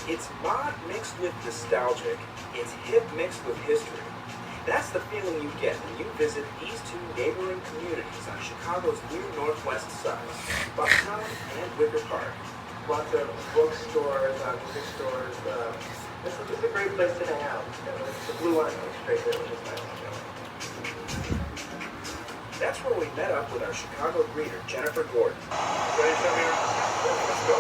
It's mod mixed with nostalgic. It's hip mixed with history. That's the feeling you get when you visit these two neighboring communities on Chicago's near northwest side, Bucktown and Wicker Park. Lots of bookstores, music stores. This is a great place to hang out. The blue line goes straight there, which is nice. That's where we met up with our Chicago greeter, Jennifer Gordon. Ready to come here? Let's go.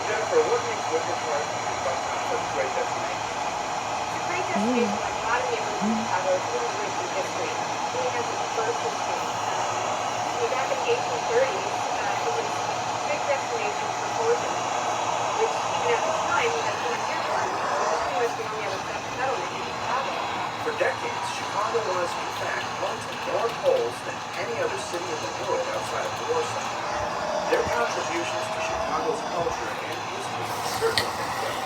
Jennifer, what makes Wicker Park and Bucktown such a great destination? It's a great destination, like a lot of neighborhoods in Chicago. It's really rich in history. It really has its birth history. Back in the 1830s, it was a big destination for foraging, which even at the time, as we were here, was pretty much the only other settlement in Chicago. For decades, Chicago was, in fact, home to more Poles than any other city in the world outside of Warsaw. Their contributions to Chicago's culture and history certainly been felt.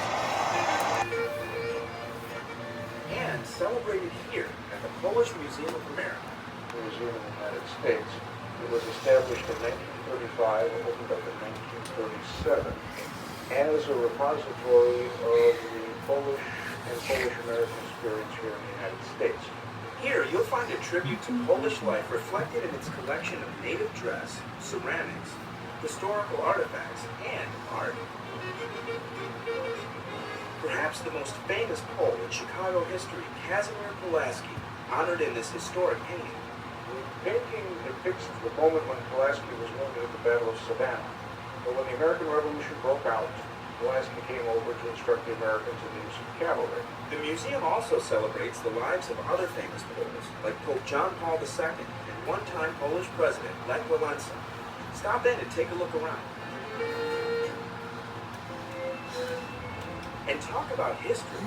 And celebrated here at the Polish Museum of America. Museum of the United States. It was established in 1935 and opened up in 1937 as a repository of the Polish and Polish-American experience here in the United States. Here, you'll find a tribute to Polish life reflected in its collection of native dress, ceramics, historical artifacts, and art. Perhaps the most famous Pole in Chicago history, Kazimierz Pulaski, honored in this historic painting. The painting depicts the moment when Pulaski was wounded at the Battle of Savannah. But when the American Revolution broke out, Pulaski came over to instruct the Americans in the use of cavalry. The museum also celebrates the lives of other famous Poles, like Pope John Paul II and one-time Polish President Lech Walesa. Stop in and take a look around. And talk about history.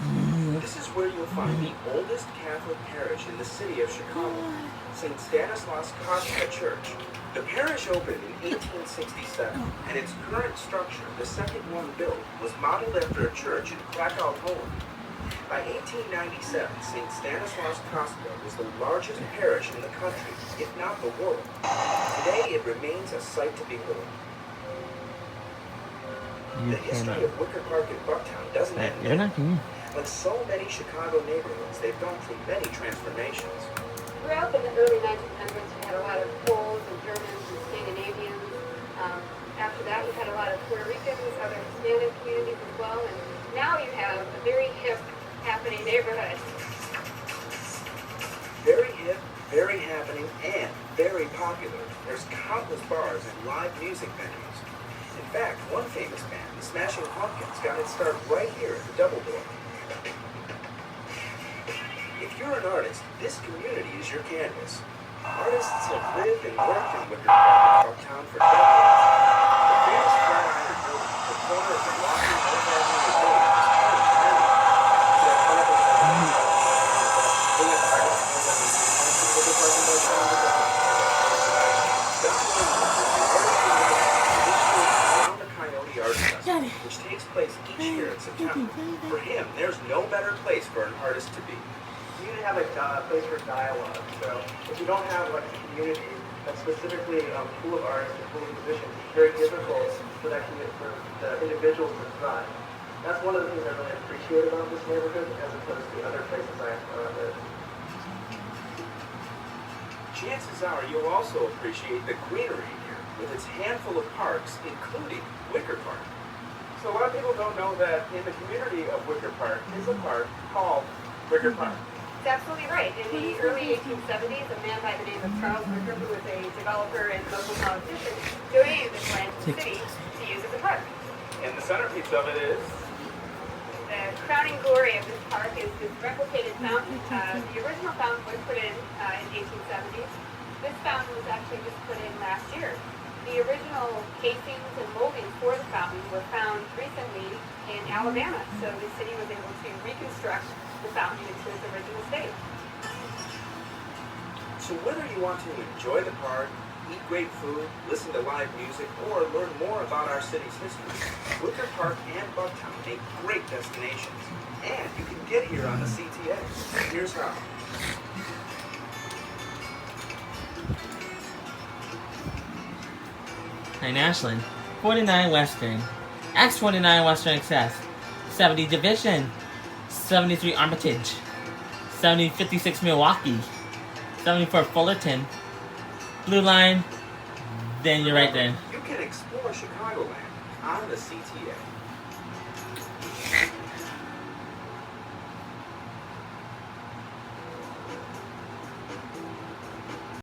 This is where you'll find the oldest Catholic parish in the city of Chicago, St. Stanislaus Kostka Church. The parish opened in 1867, and its current structure, the second one built, was modeled after a church in Krakow, Poland. By 1897, St. Stanislaus Kostka was the largest parish in the country, if not the world. Today, it remains a sight to behold. The history of Wicker Park and Bucktown doesn't end You're there. not here. Like so many Chicago neighborhoods, they've gone through many transformations. Throughout the early 1900s, we had a lot of Poles and Germans and Scandinavians. After that, we had a lot of Puerto Ricans, other Hispanic communities as well. And now you have a very hip, happening neighborhood. Very hip, very happening, and very popular. There's countless bars and live music venues. In fact, one famous band, the Smashing Pumpkins, got its start right here at the Double Door. If you're an artist, this community is your canvas. Artists have lived and worked in Wicker Park and Bucktown for decades. The famous Flatiron Building, the corner of the Milwaukee and Oak Avenue building, is part of the community. That part of the Wicker Park and Bucktown. Which takes place each year in September. For him, there's no better place for an artist to be. You need to have a place for dialogue. So if you don't have like a community that's specifically a pool of artists and pool of musicians, it's very difficult for that community, for the individuals to thrive. That's one of the things I really appreciate about this neighborhood as opposed to other places I live. Chances are you'll also appreciate the greenery here with its handful of parks, including Wicker Park. So a lot of people don't know that in the community of Wicker Park is a park called Wicker Park. That's absolutely right. In the early 1870s, a man by the name of Charles Wicker, who was a developer and local politician, donated this land to the city to use as a park. And the centerpiece of it is The crowning glory of this park is this replicated fountain. The original fountain was put in the 1870s. This fountain was actually just put in last year. The original casings and moldings for the fountain were found recently in Alabama, so the city was able to reconstruct the fountain into its original state. So whether you want to enjoy the park, eat great food, listen to live music, or learn more about our city's history, Wicker Park and Bucktown make great destinations. And you can get here on the CTA. Here's how. Hi, Ashland. 49 Western. X29 Western Express, 70 Division, 73 Armitage, 7056 Milwaukee, 74 Fullerton, Blue Line, then you're right there. You can explore Chicagoland on the CTA.